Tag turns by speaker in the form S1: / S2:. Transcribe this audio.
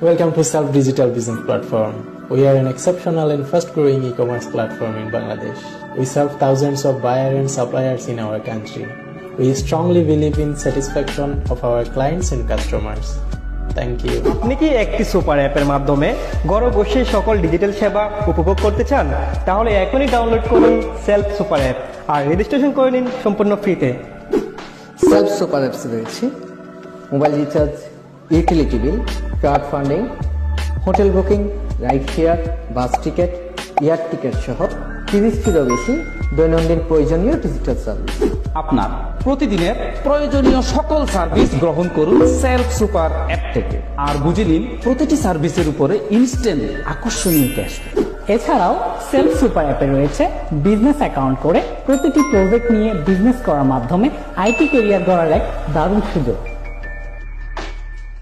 S1: Welcome to Self Digital Business Platform. We are an exceptional and fast-growing e-commerce platform in Bangladesh. We serve thousands of buyers and suppliers in our country. We strongly believe in satisfaction of our clients and customers. Thank you.
S2: আপনি কি একটি super অ্যাপের মাধ্যমে ঘরে বসে সকল digital সেবা উপভোগ করতে চান? তাহলে এখনই ডাউনলোড করুন সেলফ সুপার অ্যাপ আর রেজিস্ট্রেশন করে নিন সম্পূর্ণ ফ্রিতে।
S3: সেলফ সুপার অ্যাপস রয়েছে mobile recharge, utility bill, crowd funding, hotel booking, ride share, বাস টিকিট, এয়ার টিকিট সহ 30টিরও বেশি দৈনন্দিন প্রয়োজনীয় ডিজিটাল সার্ভিস।
S4: আপনার প্রতিদিনের প্রয়োজনীয় সকল সার্ভিস গ্রহণ করুন সেলফ সুপার অ্যাপ থেকে আর বুঝে নিন প্রতিটি সার্ভিসের উপরে ইনস্ট্যান্ট আকর্ষণীয় ক্যাশব্যাক।
S5: এছাড়াও সেলফ সুপার অ্যাপে রয়েছে বিজনেস অ্যাকাউন্ট করে প্রতিটি প্রজেক্ট নিয়ে বিজনেস করার মাধ্যমে আইটি ক্যারিয়ার গড়ার এক দারুণ সুযোগ।